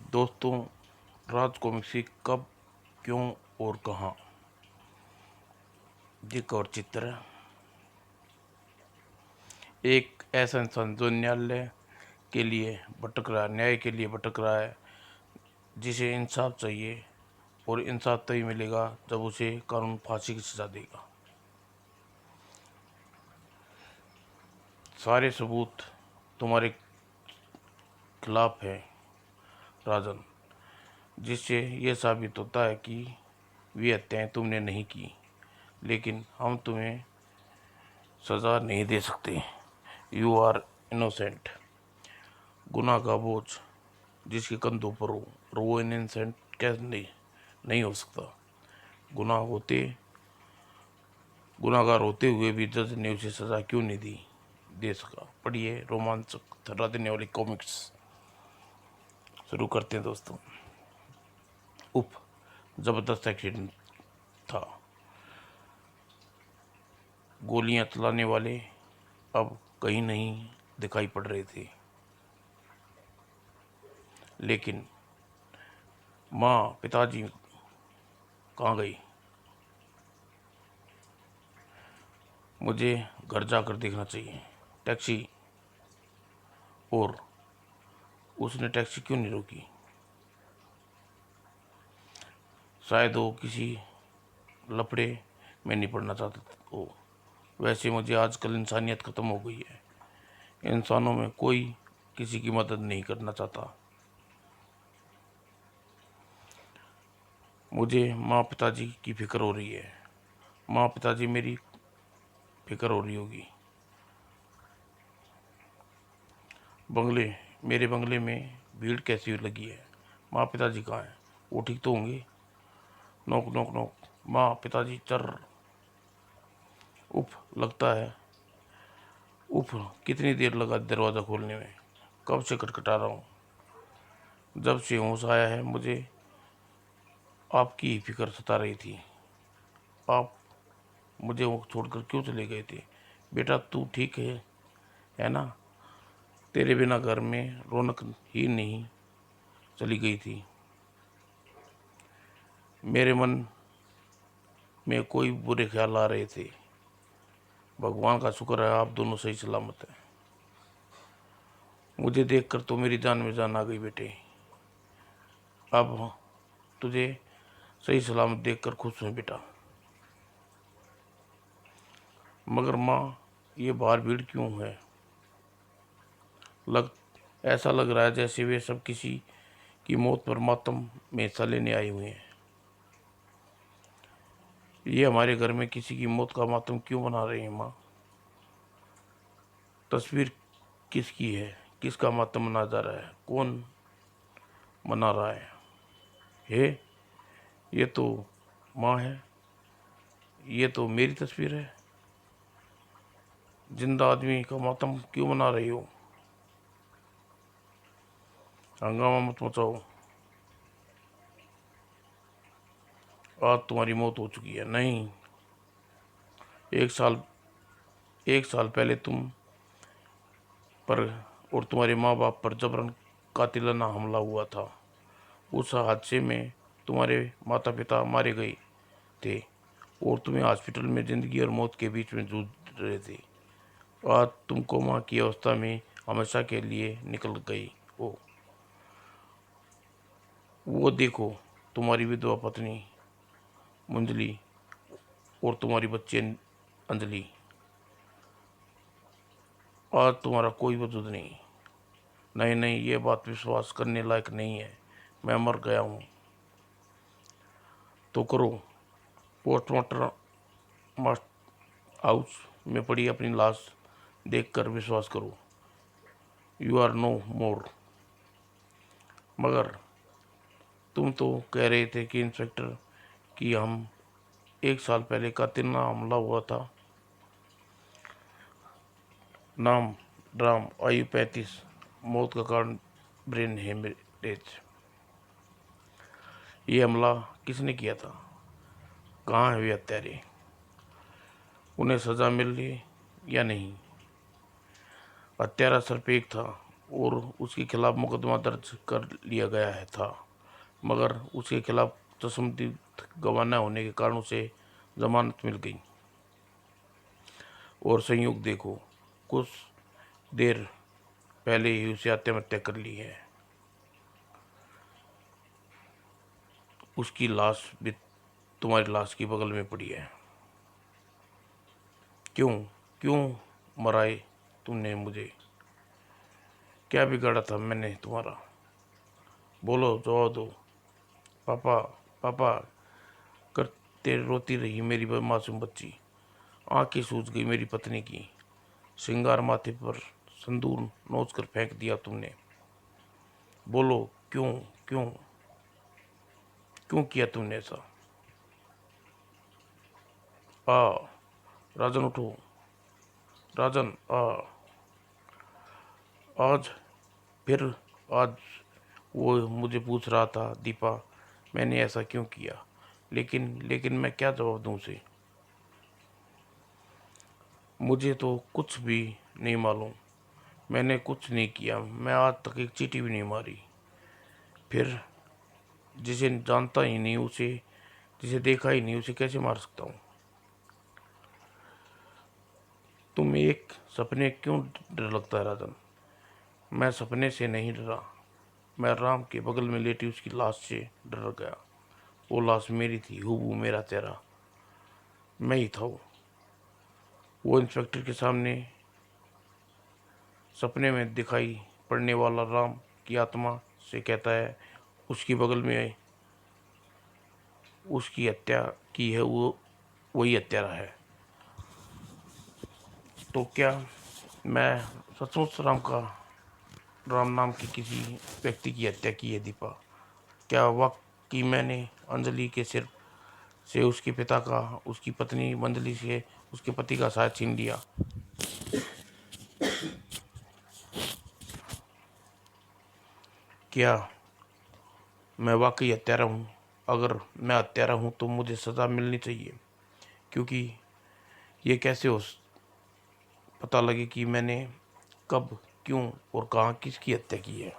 दोस्तों, राज कॉमिक्सी कब, क्यों और कहाँ, ये कवर चित्र है। एक ऐसा इंसान जो न्यायालय के लिए भटक रहा है, न्याय के लिए भटक रहा है, जिसे इंसाफ चाहिए और इंसाफ तभी मिलेगा जब उसे कानून फांसी की सजा देगा। सारे सबूत तुम्हारे खिलाफ हैं राजन, जिससे यह साबित होता है कि वे हत्याएं तुमने नहीं की, लेकिन हम तुम्हें सजा नहीं दे सकते। You are innocent. गुनाह का बोझ जिसके कंधों पर हो और वो इनोसेंट कैसे नहीं हो सकता। गुनाहगार होते हुए भी जज ने उसे सजा क्यों नहीं दे सका। पढ़िए रोमांचक थर्रा देने वाली कॉमिक्स। शुरू करते हैं दोस्तों। उफ, जबरदस्त एक्सीडेंट था। गोलियां चलाने वाले अब कहीं नहीं दिखाई पड़ रहे थे, लेकिन माँ पिताजी कहाँ गई। मुझे घर जाकर देखना चाहिए। टैक्सी। और उसने टैक्सी क्यों नहीं रोकी। शायद वो किसी लफड़े में नहीं पड़ना चाहता हो। वैसे मुझे आजकल इंसानियत ख़त्म हो गई है। इंसानों में कोई किसी की मदद नहीं करना चाहता। मुझे माँ पिताजी की फिक्र हो रही है। माँ पिताजी मेरी फिक्र हो रही होगी। मेरे बंगले में भीड़ कैसी लगी है। माँ पिताजी कहाँ हैं। वो ठीक तो होंगे। नोक नोक नोक। माँ पिताजी चर। उफ, लगता है। उफ, कितनी देर लगा दरवाज़ा खोलने में। कब से खटखटा रहा हूँ। जब से होश आया है मुझे आपकी ही फिक्र सता रही थी। आप मुझे वो छोड़कर क्यों चले गए थे। बेटा तू ठीक है ना। तेरे बिना घर में रौनक ही नहीं चली गई थी। मेरे मन में कोई बुरे ख्याल आ रहे थे। भगवान का शुक्र है आप दोनों सही सलामत हैं। मुझे देखकर तो मेरी जान में जान आ गई बेटे। अब तुझे सही सलामत देखकर खुश हूँ बेटा। मगर माँ, ये बाहर भीड़ क्यों है। लग ऐसा लग रहा है जैसे वे सब किसी की मौत पर मातम में हिस्सा लेने आए हुए हैं। ये हमारे घर में किसी की मौत का मातम क्यों मना रहे हैं माँ। तस्वीर किसकी है। किसका मातम मना जा रहा है। कौन मना रहा है। हे, ये तो माँ है। ये तो मेरी तस्वीर है। जिंदा आदमी का मातम क्यों मना रही हो। हंगामा मत मचाओ। आज तुम्हारी मौत हो चुकी है। नहीं, एक साल एक साल पहले तुम पर और तुम्हारे माँ बाप पर जबरन कातिलाना हमला हुआ था। उस हादसे में तुम्हारे माता पिता मारे गए थे और तुम्हें हॉस्पिटल में ज़िंदगी और मौत के बीच में जूझ रहे थे। आज तुम कोमा की अवस्था में हमेशा के लिए निकल गई हो। वो देखो, तुम्हारी विधवा पत्नी मंजली और तुम्हारी बच्ची अंजलि। आज तुम्हारा कोई वजूद नहीं। नहीं नहीं, ये बात विश्वास करने लायक नहीं है। मैं मर गया हूँ। तो करो। पोस्टमार्टम हाउस में पड़ी अपनी लाश देखकर विश्वास करो। यू आर नो मोर। मगर तुम तो कह रहे थे कि इंस्पेक्टर कि हम एक साल पहले कातिलाना हमला हुआ था। नाम ड्राम, आयु 35, मौत का कारण ब्रेन हेमरेज। ये हमला किसने किया था। कहाँ है वे हत्यारे। उन्हें सजा मिल रही या नहीं। हत्यारा सिर्फ एक था, और उसके खिलाफ मुकदमा दर्ज कर लिया गया है था, मगर उसके खिलाफ तशद्दुद गवाह न होने के कारण उसे जमानत मिल गई। और संयोग देखो, कुछ देर पहले ही उसे आत्महत्या कर ली है। उसकी लाश भी तुम्हारी लाश की बगल में पड़ी है। क्यों क्यों मराए तुमने मुझे? क्या बिगाड़ा था मैंने तुम्हारा? बोलो, जवाब दो। पापा, पापा करते रोती रही मेरी मासूम बच्ची। आंखें सूज गई मेरी पत्नी की। श्रृंगार माथे पर संदूर नोच कर फेंक दिया तुमने। बोलो, क्यों क्यों क्यों किया तुमने ऐसा? आ राजन, उठो। राजन, आज फिर आज वो मुझे पूछ रहा था, दीपा मैंने ऐसा क्यों किया? लेकिन मैं क्या जवाब दूं उसे? मुझे तो कुछ भी नहीं मालूम। मैंने कुछ नहीं किया। मैं आज तक एक चींटी भी नहीं मारी। फिर जिसे जानता ही नहीं, उसे जिसे देखा ही नहीं, उसे कैसे मार सकता हूँ? तुम एक सपने क्यों डर लगता है राजन? मैं सपने से नहीं डरा। मैं राम के बगल में लेटी उसकी लाश से डर गया। वो लाश मेरी थी, हूबहू मेरा चेहरा। मैं ही था वो इंस्पेक्टर के सामने सपने में दिखाई पड़ने वाला राम की आत्मा से कहता है उसकी बगल में उसकी हत्या की है, वो वही हत्यारा है। तो क्या मैं सचमुच राम नाम के किसी व्यक्ति की हत्या की है दीपा? क्या वाकई मैंने अंजलि के सिर से उसके पिता का, उसकी पत्नी मंजलि से उसके पति का साथ छीन लिया? क्या मैं वाकई हत्यारा हूँ? अगर मैं हत्यारा हूँ तो मुझे सज़ा मिलनी चाहिए, क्योंकि ये कैसे हो पता लगे कि मैंने कब, क्यों और कहाँ किसकी हत्या की है?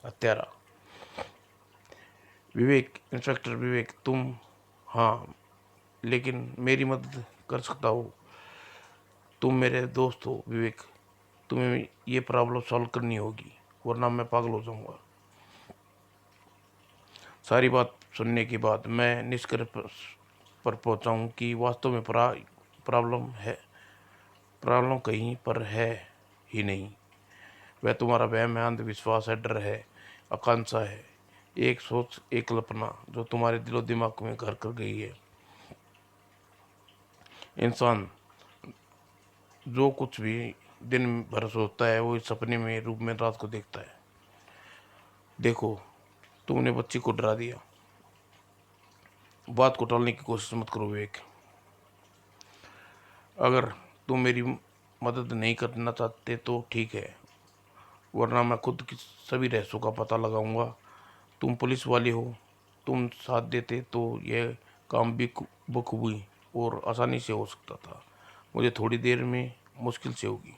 हत्यारा विवेक, इंस्पेक्टर विवेक, तुम? हाँ, लेकिन मेरी मदद कर सकता हो। तुम मेरे दोस्त हो विवेक। तुम्हें ये प्रॉब्लम सॉल्व करनी होगी, वरना मैं पागल हो जाऊंगा। सारी बात सुनने के बाद मैं निष्कर्ष पर पहुंचा हूं कि वास्तव में प्रॉब्लम है। प्रॉब्लम कहीं पर है ही नहीं। वह तुम्हारा वहम है, अंधविश्वास है, डर है, आकांक्षा है, एक सोच, एक कल्पना जो तुम्हारे दिलो दिमाग में घर कर गई है। इंसान जो कुछ भी दिन भर सोचता है, वो इस सपने में रूप में रात को देखता है। देखो, तुमने बच्ची को डरा दिया। बात को टालने की कोशिश मत करो विवेक। अगर तुम मेरी मदद नहीं करना चाहते तो ठीक है, वरना मैं खुद की सभी रहस्यों का पता लगाऊंगा। तुम पुलिस वाले हो, तुम साथ देते तो यह काम भी बखूबी और आसानी से हो सकता था। मुझे थोड़ी देर में मुश्किल से होगी।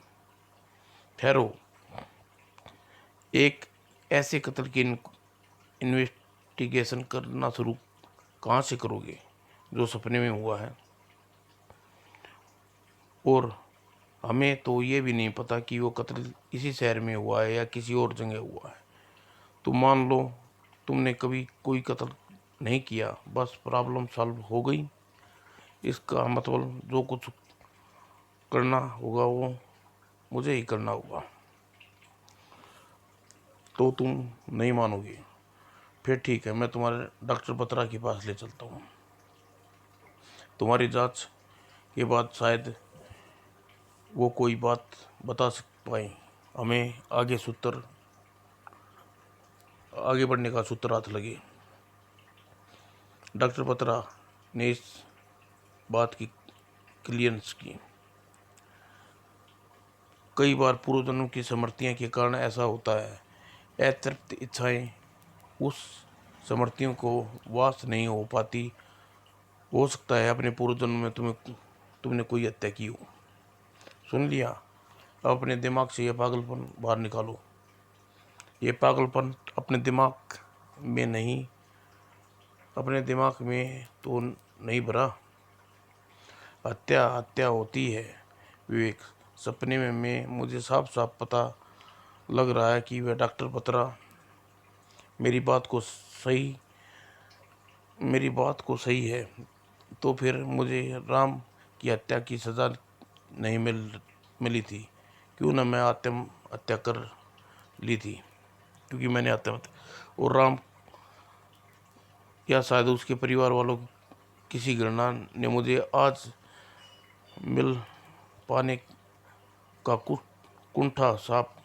ठहरो, एक ऐसे कत्ल की इन्वेस्टिगेशन करना शुरू कहाँ से करोगे जो सपने में हुआ है? और हमें तो ये भी नहीं पता कि वो कत्ल इसी शहर में हुआ है या किसी और जगह हुआ है। तुम मान लो तुमने कभी कोई कत्ल नहीं किया, बस प्रॉब्लम सॉल्व हो गई। इसका मतलब जो कुछ करना होगा वो मुझे ही करना होगा। तो तुम नहीं मानोगे? फिर ठीक है, मैं तुम्हारे डॉक्टर बत्रा के पास ले चलता हूँ। तुम्हारी जांच के बाद शायद वो कोई बात बता पाए। हमें आगे बढ़ने का सूत्र हाथ लगे। डॉक्टर बत्रा ने इस बात की क्लियरेंस की। कई बार पूर्व जन्म की स्मृतियों के कारण ऐसा होता है। अतृप्त इच्छाएं उस स्मृतियों को वास नहीं हो पाती। हो सकता है अपने पूर्व जन्म में तुमने कोई हत्या की हो। सुन लिया? अब अपने दिमाग से यह पागलपन बाहर निकालो। ये पागलपन अपने दिमाग में तो नहीं भरा। हत्या हत्या होती है विवेक। सपने में मुझे साफ साफ पता लग रहा है कि वह डॉक्टर बत्रा मेरी बात को सही सही है। तो फिर मुझे राम की हत्या की सज़ा नहीं मिली थी। क्यों ना मैं आत्महत्या कर ली थी, क्योंकि मैंने आत्महत्या। और राम या शायद उसके परिवार वालों की किसी गणना ने मुझे आज मिल पाने का कुंठा सांप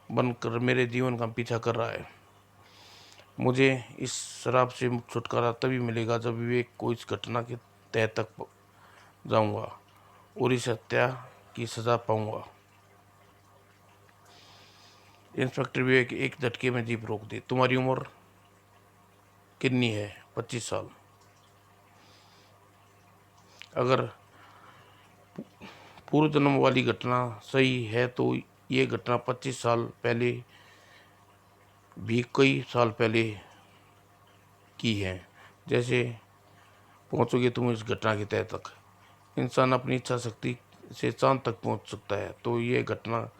बनकर मेरे जीवन का पीछा कर रहा है। मुझे इस शराब से छुटकारा तभी मिलेगा जब विवेक को इस घटना के तह तक जाऊंगा और इस हत्या की सजा पाऊंगा। इंस्पेक्टर विवेक एक झटके में जीप रोक दी। तुम्हारी उम्र कितनी है? 25 साल। अगर पूर्व जन्म वाली घटना सही है तो ये घटना 25 साल पहले भी कई साल पहले की है। जैसे पहुंचोगे तुम इस घटना के तह तक। इंसान अपनी इच्छा शक्ति से चांद तक पहुंच सकता है, तो ये घटना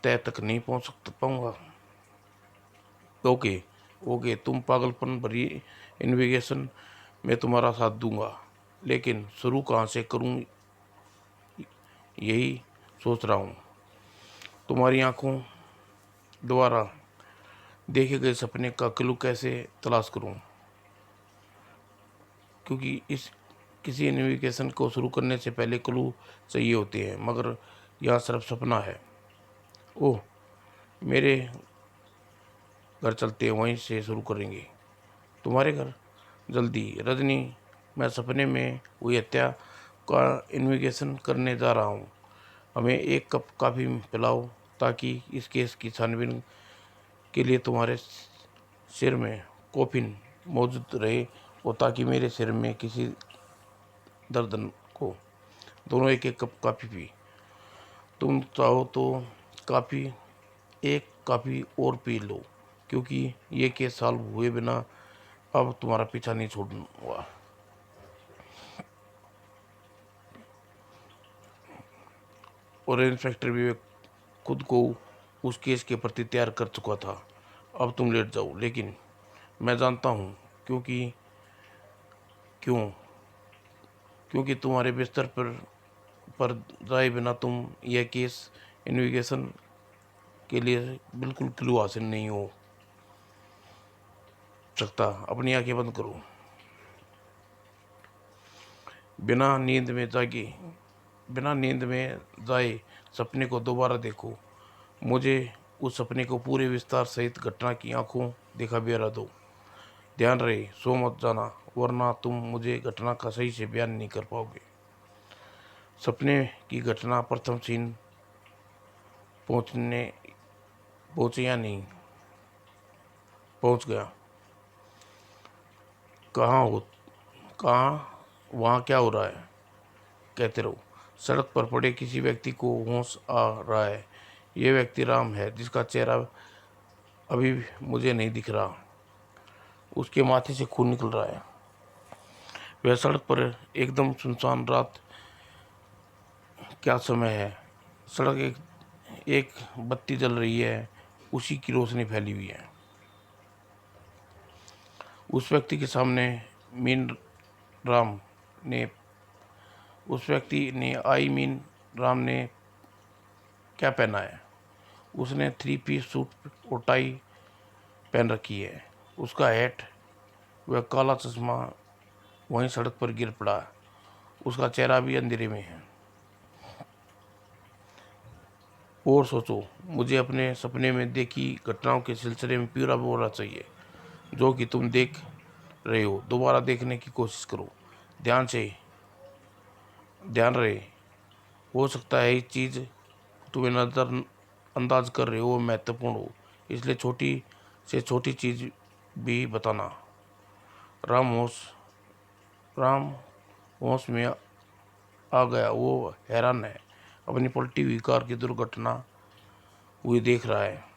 तय तक नहीं पहुंच पाऊंगा। ओके ओके, तुम पागलपन भरी इन्वेस्टिगेशन में तुम्हारा साथ दूंगा, लेकिन शुरू कहाँ से करूं यही सोच रहा हूँ। तुम्हारी आंखों द्वारा देखे गए सपने का क्लू कैसे तलाश करूं? क्योंकि इस किसी इन्वेस्टिगेशन को शुरू करने से पहले क्लू चाहिए होते हैं, मगर यह सिर्फ सपना है। ओह, मेरे घर चलते हैं, वहीं से शुरू करेंगे। तुम्हारे घर? जल्दी रजनी, मैं सपने में हुई हत्या का इन्वेस्टिगेशन करने जा रहा हूँ। हमें एक कप कॉफ़ी पिलाओ ताकि इस केस की छानबीन के लिए तुम्हारे सिर में कॉफिन मौजूद रहे और ताकि मेरे सिर में किसी दर्द को। दोनों एक एक कप कॉफ़ी पी। तुम चाहो तो काफ़ी एक कॉफ़ी और पी लो, क्योंकि ये केस सॉल्व हुए बिना अब तुम्हारा पीछा नहीं छोड़ूंगा। और इंस्पेक्टर विवेक खुद को उस केस के प्रति तैयार कर चुका था। अब तुम लेट जाओ, लेकिन मैं जानता हूँ क्योंकि क्यों क्योंकि तुम्हारे बिस्तर पर जाए बिना तुम यह केस इन्वेस्टिगेशन के लिए बिल्कुल क्लू हासिल नहीं हो सकता। अपनी आंखें बंद करो। बिना नींद में जाए सपने को दोबारा देखो। मुझे उस सपने को पूरे विस्तार सहित घटना की आंखों देखा ब्यौरा दो। ध्यान रहे, सो मत जाना, वरना तुम मुझे घटना का सही से बयान नहीं कर पाओगे। सपने की घटना प्रथम सीन पहुंचे या नहीं? पहुंच गया। कहाँ वहाँ क्या हो रहा है? कहते रहो। सड़क पर पड़े किसी व्यक्ति को होश आ रहा है। ये व्यक्ति राम है, जिसका चेहरा अभी मुझे नहीं दिख रहा। उसके माथे से खून निकल रहा है। वह सड़क पर एकदम सुनसान। रात क्या समय है? सड़क एक बत्ती जल रही है, उसी की रोशनी फैली हुई है। उस व्यक्ति के सामने मीन राम ने उस व्यक्ति ने आई मीन राम ने क्या पहना है? उसने 3 पीस सूट और टाई पहन रखी है। उसका हैट, वह काला चश्मा वहीं सड़क पर गिर पड़ा। उसका चेहरा भी अंधेरे में है। और सोचो, मुझे अपने सपने में देखी घटनाओं के सिलसिले में पूरा बोलना चाहिए जो कि तुम देख रहे हो। दोबारा देखने की कोशिश करो, ध्यान रहे। हो सकता है ये चीज़ तुम्हें नज़र अंदाज कर रहे हो महत्वपूर्ण हो, इसलिए छोटी से छोटी चीज़ भी बताना। राम राम होश में आ गया। वो हैरान है, अपनी पलटी हुई कार की दुर्घटना हुई देख रहा है।